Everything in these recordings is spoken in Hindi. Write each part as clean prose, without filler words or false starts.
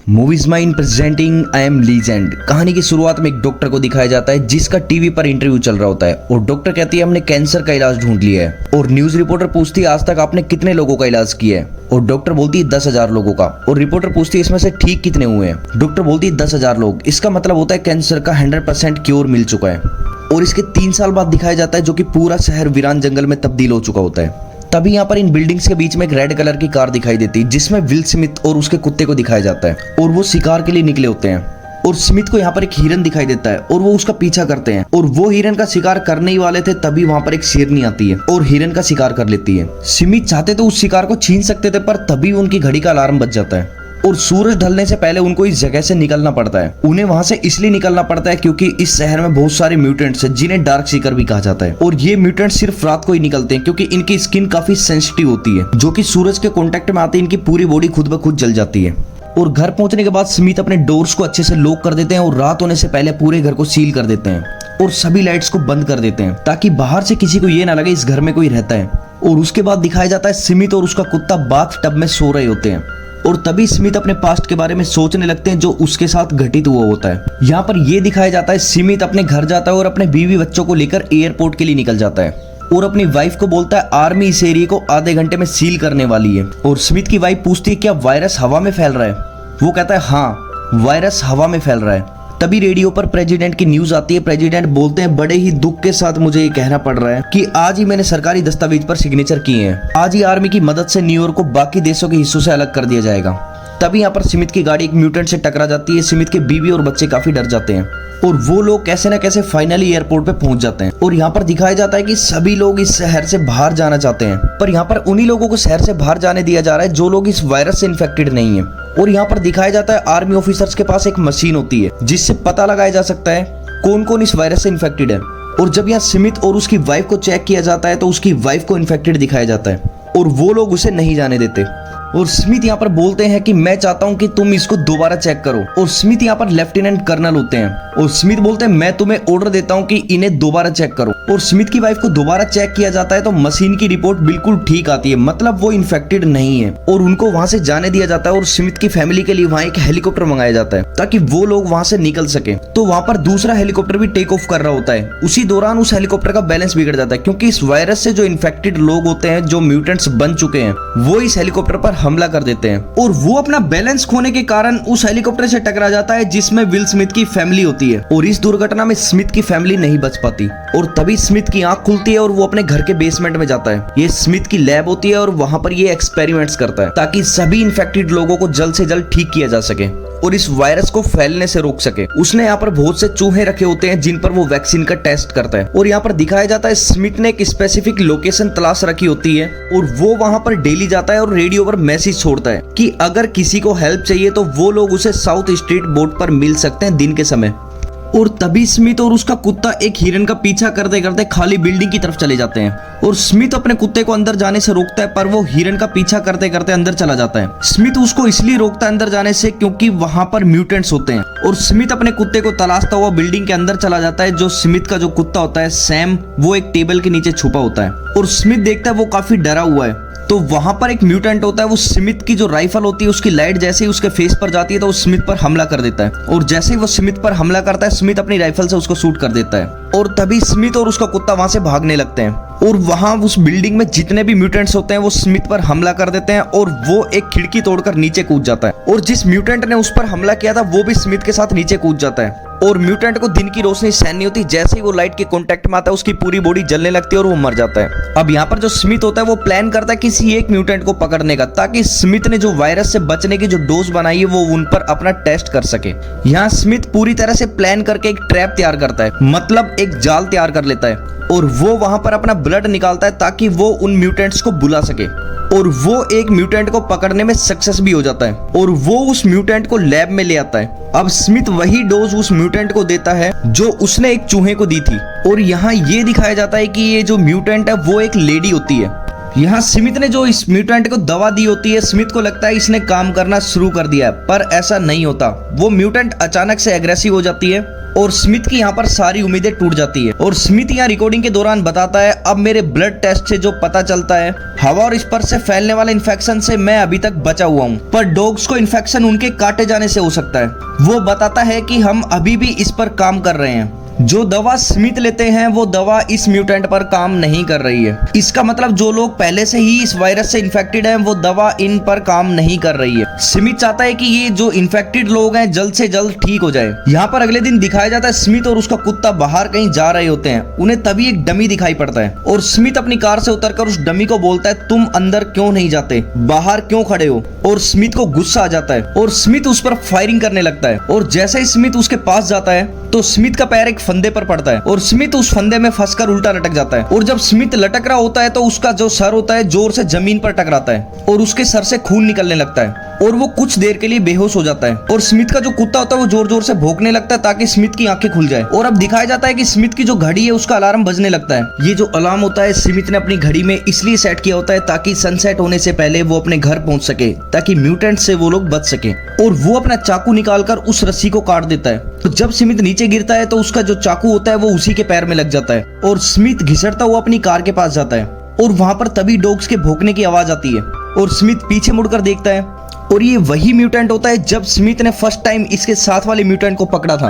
Movies mine presenting I am legend. कहानी की शुरुआत में एक डॉक्टर को दिखाया जाता है जिसका टीवी पर इंटरव्यू चल रहा होता है और डॉक्टर कहती है हमने कैंसर का इलाज ढूंढ लिया है। और न्यूज रिपोर्टर पूछती है आज तक आपने कितने लोगों का इलाज किया है। और डॉक्टर बोलती है 10,000 लोगों का। और रिपोर्टर पूछती है इसमें से ठीक कितने हुए हैं। डॉक्टर बोलती है 10,000 लोग। इसका मतलब होता है कैंसर का 100% क्योर मिल चुका है। और इसके 3 साल बाद दिखाया जाता है जो कि पूरा शहर वीरान जंगल में तब्दील हो चुका होता है। तभी यहाँ पर इन बिल्डिंग्स के बीच में एक रेड कलर की कार दिखाई देती है जिसमें विल स्मिथ और उसके कुत्ते को दिखाया जाता है और वो शिकार के लिए निकले होते हैं। और स्मिथ को यहाँ पर एक हिरन दिखाई देता है और वो उसका पीछा करते हैं और वो हिरन का शिकार करने ही वाले थे तभी वहाँ पर एक शेरनी आती है और हिरन का शिकार कर लेती है। स्मिथ चाहते तो उस शिकार को छीन सकते थे पर तभी उनकी घड़ी का अलार्म बज जाता है और सूरज ढलने से पहले उनको इस जगह से निकलना पड़ता है। उन्हें वहां से इसलिए निकलना पड़ता है क्योंकि इस शहर में बहुत सारे म्यूटेंट्स हैं जिन्हें डार्क सीकर भी कहा जाता है। और ये म्यूटेंट्स सिर्फ रात को ही निकलते हैं क्योंकि इनकी स्किन काफी सेंसिटिव होती है जो कि सूरज के कांटेक्ट में आते ही इनकी पूरी बॉडी खुद ब खुद जल जाती है। और घर पहुंचने के बाद स्मिथ अपने डोर्स को अच्छे से लॉक कर देते हैं और रात होने से पहले पूरे घर को सील कर देते हैं और सभी लाइट्स को बंद कर देते हैं ताकि बाहर से किसी को ये ना लगे इस घर में कोई रहता है। और उसके बाद दिखाया जाता है स्मिथ और उसका कुत्ता बाथ टब में सो रहे होते हैं और तभी स्मिथ अपने पास्ट के बारे में सोचने लगते हैं जो उसके साथ घटित हुआ होता है। यहाँ पर यह दिखाया जाता है स्मिथ अपने घर जाता है और अपने बीवी बच्चों को लेकर एयरपोर्ट के लिए निकल जाता है और अपनी वाइफ को बोलता है आर्मी इस एरिया को आधे घंटे में सील करने वाली है। और स्मिथ की वाइफ पूछती है क्या वायरस हवा में फैल रहा है। वो कहता है हाँ वायरस हवा में फैल रहा है। तभी रेडियो पर प्रेसिडेंट की न्यूज आती है। प्रेसिडेंट बोलते हैं बड़े ही दुख के साथ मुझे ये कहना पड़ रहा है कि आज ही मैंने सरकारी दस्तावेज पर सिग्नेचर किए हैं। आज ही आर्मी की मदद से न्यूयॉर्क को बाकी देशों के हिस्सों से अलग कर दिया जाएगा। तभी यहाँ पर स्मिथ की गाड़ी एक म्यूटेंट से टकरा जाती है। स्मिथ के बीवी और बच्चे काफी डर जाते हैं और वो लोग कैसे न कैसे फाइनली एयरपोर्ट पे पहुंच जाते हैं। और यहाँ पर दिखाया जाता है कि सभी लोग इस शहर से बाहर जाना चाहते हैं पर यहाँ पर उन्हीं लोगों को शहर से बाहर जाने दिया जा रहा है जो लोग इस वायरस से इन्फेक्टेड नहीं है। और यहाँ पर दिखाया जाता है आर्मी ऑफिसर्स के पास एक मशीन होती है जिससे पता लगाया जा सकता है कौन कौन इस वायरस से इन्फेक्टेड है। और जब यहाँ स्मिथ और उसकी वाइफ को चेक किया जाता है तो उसकी वाइफ को इन्फेक्टेड दिखाया जाता है और वो लोग उसे नहीं जाने देते। और स्मिथ यहाँ पर बोलते हैं कि मैं चाहता हूं कि तुम इसको दोबारा चेक करो। और स्मिथ यहाँ पर लेफ्टिनेंट कर्नल होते हैं और स्मिथ बोलते हैं मैं तुम्हें ऑर्डर देता हूं कि इन्हें दोबारा चेक करो। और स्मिथ की वाइफ को दोबारा चेक किया जाता है तो मशीन की रिपोर्ट बिल्कुल ठीक आती है, मतलब वो इन्फेक्टेड नहीं है और उनको वहां से जाने दिया जाता है। और स्मिथ की फैमिली के लिए वहां एक हेलीकॉप्टर मंगाया जाता है ताकि वो लोग वहां से निकल सके। तो वहां पर दूसरा हेलीकॉप्टर भी टेक ऑफ कर रहा होता है। उसी दौरान उस हेलीकॉप्टर का बैलेंस बिगड़ जाता है क्योंकि इस वायरस से जो इन्फेक्टेड लोग होते हैं जो म्यूटेंट्स बन चुके हैं वो इस हेलीकॉप्टर पर हमला कर देते हैं और वो अपना बैलेंस खोने के कारण उस हेलीकॉप्टर से टकरा जाता है जिसमें विल स्मिथ की फैमिली होती है। और इस दुर्घटना में स्मिथ की फैमिली नहीं बच पाती और तभी स्मिथ की आंख खुलती है और वो अपने घर के बेसमेंट में जाता है। ये स्मिथ की लैब होती है और वहां पर ये एक्सपेरिमेंट्स करता है ताकि सभी इन्फेक्टेड लोगों को जल्द से जल्द ठीक किया जा सके और इस वायरस को फैलने से रोक सके। उसने यहाँ पर बहुत से चूहे रखे होते हैं जिन पर वो वैक्सीन का टेस्ट करता है। और यहाँ पर दिखाया जाता है स्मिथ ने एक स्पेसिफिक लोकेशन तलाश रखी होती है और वो वहां पर डेली जाता है और रेडियो पर मैसेज छोड़ता है कि अगर किसी को हेल्प चाहिए तो वो लोग उसे साउथ स्ट्रीट बोर्ड पर मिल सकते हैं दिन के समय। और तभी स्मिथ और उसका कुत्ता एक हिरन का पीछा करते करते खाली बिल्डिंग की तरफ चले जाते हैं और स्मिथ अपने कुत्ते को अंदर जाने से रोकता है पर वो हिरन का पीछा करते करते अंदर चला जाता है। स्मिथ उसको इसलिए रोकता है अंदर जाने से क्योंकि वहां पर म्यूटेंट्स होते हैं। और स्मिथ अपने कुत्ते को तलाशता हुआ बिल्डिंग के अंदर चला जाता है। जो स्मिथ का जो कुत्ता होता है सैम वो एक टेबल के नीचे छुपा होता है और स्मिथ देखता है वो काफी डरा हुआ है। तो वहां पर एक म्यूटेंट होता है वो स्मिथ की जो राइफल होती है उसकी लाइट जैसे ही उसके फेस पर जाती है तो वो स्मिथ पर हमला कर देता है। और जैसे ही वो स्मिथ पर हमला करता है स्मिथ अपनी राइफल से उसको शूट कर देता है और तभी स्मिथ और उसका कुत्ता वहां से भागने लगते हैं। और वहां उस बिल्डिंग में जितने भी म्यूटेंट्स होते हैं वो स्मिथ पर हमला कर देते हैं और वो एक खिड़की तोड़कर नीचे कूद जाता है। और जिस म्यूटेंट ने उस पर हमला किया था वो भी स्मिथ के साथ नीचे कूद जाता है। और म्यूटेंट को दिन की रोशनी सहन नहीं होती, जैसे ही वो लाइट के कांटेक्ट में आता है उसकी पूरी बॉडी जलने लगती है और वो मर जाता है। अब यहाँ पर जो स्मिथ होता है वो प्लान करता है किसी एक म्यूटेंट को पकड़ने का ताकि स्मिथ ने जो वायरस से बचने की जो डोज बनाई है वो उन पर अपना टेस्ट कर सके। यहाँ स्मिथ पूरी तरह से प्लान करके एक ट्रैप तैयार करता है, मतलब एक जाल तैयार कर लेता है और वो वहां पर अपना ब्लड निकालता है ताकि वो उन म्यूटेंट्स को बुला सके। और वो एक म्यूटेंट को पकड़ने में सक्सेस भी हो जाता है और वो उस म्यूटेंट को लैब में ले आता है। अब स्मिथ वही डोज उस म्यूटेंट को देता है जो उसने एक चूहे को दी थी। और यहाँ ये दिखाया जाता है कि ये जो म्यूटेंट है वो एक लेडी होती है यहाँ स्मिथ ने जो इस म्यूटेंट को दवा दी होती है, स्मिथ को लगता है इसने काम करना शुरू कर दिया है, पर ऐसा नहीं होता। वो म्यूटेंट अचानक से एग्रेसिव हो जाती है और स्मिथ की यहाँ पर सारी उम्मीदें टूट जाती है। और स्मिथ यहाँ रिकॉर्डिंग के दौरान बताता है, अब मेरे ब्लड टेस्ट से जो पता चलता है, हवा और स्पर्श से फैलने वाले इन्फेक्शन से मैं अभी तक बचा हुआ हूँ, पर डॉग्स को इन्फेक्शन उनके काटे जाने से हो सकता है। वो बताता है कि हम अभी भी इस पर काम कर रहे हैं। जो दवा स्मिथ लेते हैं वो दवा इस म्यूटेंट पर काम नहीं कर रही है। इसका मतलब जो लोग पहले से ही इस वायरस से इन्फेक्टेड हैं वो दवा इन पर काम नहीं कर रही है। स्मिथ चाहता है कि ये जो इन्फेक्टेड लोग हैं जल्द से जल्द ठीक हो जाए। यहाँ पर अगले दिन दिखाया जाता है स्मिथ और उसका कुत्ता बाहर कहीं जा रहे होते हैं। उन्हें तभी एक डमी दिखाई पड़ता है और स्मिथ अपनी कार से उतरकर उस डमी को बोलता है, तुम अंदर क्यों नहीं जाते, बाहर क्यों खड़े हो। और स्मिथ को गुस्सा आ जाता है और स्मिथ उस पर फायरिंग करने लगता है। और जैसे ही स्मिथ उसके पास जाता है तो स्मिथ का पैर एक फंदे पर पड़ता है और स्मिथ उस फंदे में फंसकर उल्टा लटक जाता है। और जब स्मिथ लटक रहा होता है तो उसका जो सर होता है जोर से जमीन पर टकराता है और उसके सर से खून निकलने लगता है और वो कुछ देर के लिए बेहोश हो जाता है। और स्मिथ का जो कुत्ता होता है वो जोर जोर से भौंकने लगता है ताकि स्मिथ की आंखें खुल जाए। और अब दिखाया जाता है कि स्मिथ की जो घड़ी है उसका अलार्म बजने लगता है। ये जो अलार्म होता है स्मिथ ने अपनी घड़ी में इसलिए सेट किया होता है ताकि सनसेट होने से पहले वो अपने घर पहुंच सके, ताकि म्यूटेंट से वो लोग बच सके। और वो अपना चाकू निकालकर उस रस्सी को काट देता है। तो जब स्मिथ नीचे गिरता है तो उसका जो चाकू होता है वो उसी के पैर में लग जाता है और स्मिथ घिसटता हुआ अपनी कार के पास जाता है। और वहां पर तभी डॉग्स के भौंकने की आवाज आती है और स्मिथ पीछे मुड़कर देखता है और ये वही म्यूटेंट होता है जब स्मिथ ने फर्स्ट टाइम इसके साथ वाले म्यूटेंट को पकड़ा था।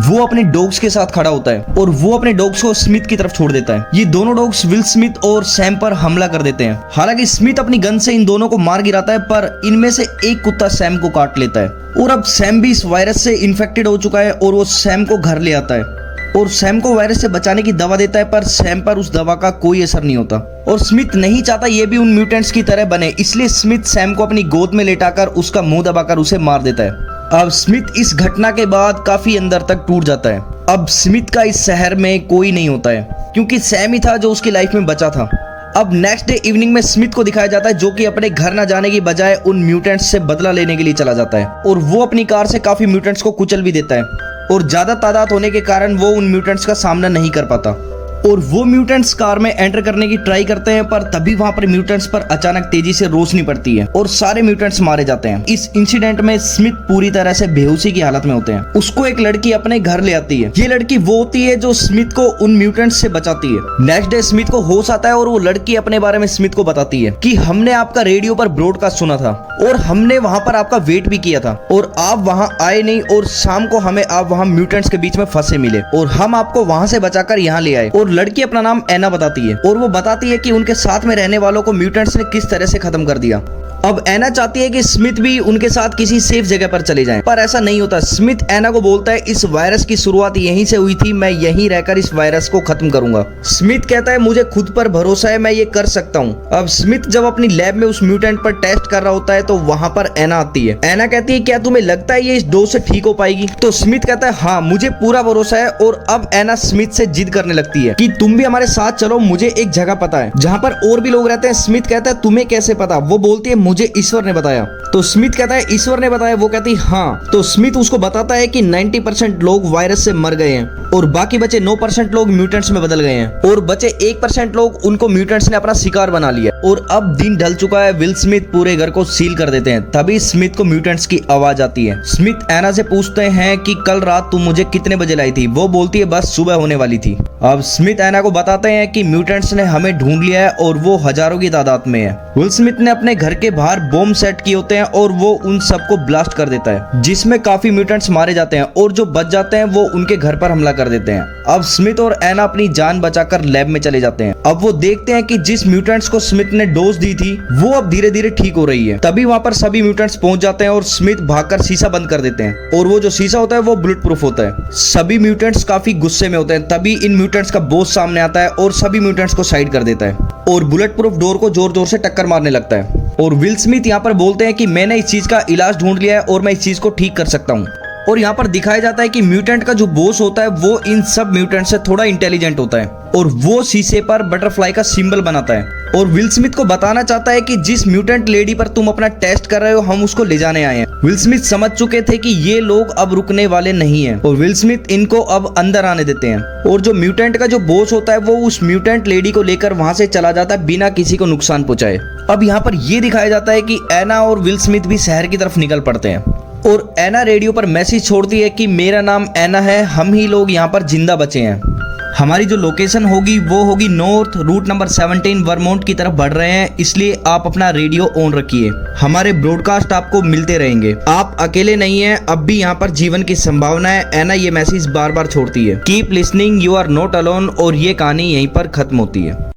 वो अपने डॉग्स के साथ खड़ा होता है और वो अपने डॉग्स को स्मिथ की तरफ छोड़ देता है। ये दोनों डॉग्स विल स्मिथ और सैम पर हमला कर देते हैं। हालांकि स्मिथ अपनी गन से इन दोनों को मार गिराता है, पर इनमें से एक कुत्ता सैम को काट लेता है। और अब सैम भी इस वायरस से इन्फेक्टेड हो चुका है और वो सैम को घर ले आता है और सैम को वायरस से बचाने की दवा देता है, पर सैम पर उस दवा का कोई असर नहीं होता। और स्मिथ नहीं चाहता ये भी उन म्यूटेंट्स की तरह बने, इसलिए स्मिथ सैम को अपनी गोद में लेटाकर उसका मुंह दबाकर उसे मार देता है। अब स्मिथ इस घटना के बाद काफी अंदर तक टूट जाता है। अब स्मिथ का इस शहर में कोई नहीं होता है क्योंकि सैम ही था जो उसकी लाइफ में बचा था। अब नेक्स्ट डे इवनिंग में स्मिथ को दिखाया जाता है जो कि अपने घर न जाने की बजाय उन म्यूटेंट्स से बदला लेने के लिए चला जाता है और वो अपनी कार से काफी म्यूटेंट्स को कुचल भी देता है। और ज्यादा तादाद होने के कारण वो उन म्यूटेंट्स का सामना नहीं कर पाता और वो म्यूटेंट्स कार में एंटर करने की ट्राई करते हैं, पर तभी वहां पर म्यूटेंट्स पर अचानक तेजी से रोशनी पड़ती है और सारे म्यूटेंट्स मारे जाते हैं। इस इंसिडेंट में स्मिथ पूरी तरह से बेहोशी की हालत में होते हैं। उसको एक लड़की अपने घर ले आती है। ये लड़की वो होती है जो स्मिथ को उन म्यूटेंट्स से बचाती है। नेक्स्ट डे स्मिथ को होश आता है और वो लड़की अपने बारे में स्मिथ को बताती है कि हमने आपका रेडियो पर ब्रॉडकास्ट सुना था और हमने वहां पर आपका वेट भी किया था और आप वहां आए नहीं और शाम को हमें आप वहां म्यूटेंट्स के बीच में फंसे मिले और हम आपको वहां से बचाकर यहाँ ले आए। और लड़की अपना नाम एना बताती है और वो बताती है कि उनके साथ में रहने वालों को म्यूटेंट्स ने किस तरह से खत्म कर दिया। अब एना चाहती है कि स्मिथ भी उनके साथ किसी सेफ जगह पर चले जाएं, पर ऐसा नहीं होता। स्मिथ एना को बोलता है इस वायरस की शुरुआत यहीं से हुई थी, मैं यहीं रहकर इस वायरस को खत्म करूंगा। स्मिथ कहता है मुझे खुद पर भरोसा है, मैं ये कर सकता हूँ। अब स्मिथ जब अपनी लैब में उस म्यूटेंट पर टेस्ट कर रहा होता है तो वहां पर एना आती है। एना कहती है क्या तुम्हें लगता है ये इस डोज से ठीक हो पाएगी? तो स्मिथ कहता है हाँ मुझे पूरा भरोसा है। और अब एना स्मिथ से जिद करने लगती है कि तुम भी हमारे साथ चलो, मुझे एक जगह पता है जहाँ पर और भी लोग रहते हैं। स्मिथ कहता है तुम्हें कैसे पता? वो बोलती है मुझे ईश्वर ने बताया। तो स्मिथ कहता है ईश्वर ने बताया? वो कहती हाँ। तो स्मिथ उसको बताता है कि 90% लोग वायरस से मर गए हैं और बाकी बचे 9% लोग म्यूटेंट्स में बदल गए हैं और बचे 1% लोग उनको म्यूटेंट्स ने अपना शिकार बना लिया। और अब दिन ढल चुका है। विल स्मिथ पूरे घर को सील कर देते हैं। तभी स्मिथ को म्यूटेंट्स की आवाज आती है। स्मिथ एना से पूछते हैं कि कल रात तुम मुझे कितने बजे लाई थी? वो बोलती है बस सुबह होने वाली थी। अब स्मिथ एना को बताते हैं कि म्यूटेंट्स ने हमें ढूंढ लिया है और वो हजारों की तादाद में है। विल स्मिथ ने अपने घर के बाहर बॉम्ब सेट किए होते हैं और वो उन सबको ब्लास्ट कर देता है जिसमें काफी म्यूटेंट्स मारे जाते हैं और जो बच जाते हैं वो उनके घर पर हमला कर देते हैं। अब स्मिथ और एना अपनी जान बचाकर लैब में चले जाते हैं। अब वो देखते हैं कि जिस म्यूटेंट्स को स्मिथ ने डोज दी थी वो अब धीरे धीरे ठीक हो रही है। तभी वहां पर सभी म्यूटेंट्स पहुंच जाते हैं और स्मिथ भागकर शीशा बंद कर देते हैं और वो जो शीशा होता है वो बुलेट प्रूफ होता है। सभी म्यूटेंट्स काफी गुस्से में होते हैं। तभी इन म्यूटेंट्स का बॉस सामने आता है और सभी म्यूटेंट्स को साइड कर देता है और बुलेट प्रूफ डोर को जोर जोर से टक्कर मारने लगता है। और विल स्मिथ यहाँ पर बोलते हैं कि मैंने इस चीज का इलाज ढूंढ लिया है और मैं इस चीज को ठीक कर सकता हूँ। और यहाँ पर दिखाया जाता है कि म्यूटेंट का जो बॉस होता है वो इन सब म्यूटेंट से थोड़ा इंटेलिजेंट होता है और वो शीशे पर बटरफ्लाई का सिंबल बनाता है और विल स्मिथ को बताना चाहता है कि जिस म्यूटेंट लेडी पर तुम अपना टेस्ट कर रहे हो हम उसको ले जाने आए हैं। विल स्मिथ समझ चुके थे कि ये लोग अब रुकने वाले नहीं हैं और विल स्मिथ इनको अब अंदर आने देते हैं और जो म्यूटेंट का जो बॉस होता है वो उस म्यूटेंट लेडी को लेकर वहां से चला जाता है बिना किसी को नुकसान पहुंचाए। अब यहाँ पर ये दिखाया जाता है कि एना और विल स्मिथ भी शहर की तरफ निकल पड़ते हैं और एना रेडियो पर मैसेज छोड़ती है कि मेरा नाम एना है, हम ही लोग यहाँ पर जिंदा बचे हैं। हमारी जो लोकेशन होगी वो होगी नॉर्थ रूट नंबर 17 वर्मोंट की तरफ बढ़ रहे हैं, इसलिए आप अपना रेडियो ऑन रखिए। हमारे ब्रॉडकास्ट आपको मिलते रहेंगे, आप अकेले नहीं हैं, अब भी यहाँ पर जीवन की संभावना है। एना ये मैसेज बार बार छोड़ती है, keep listening, you are not alone, और ये कहानी यहीं पर खत्म होती है।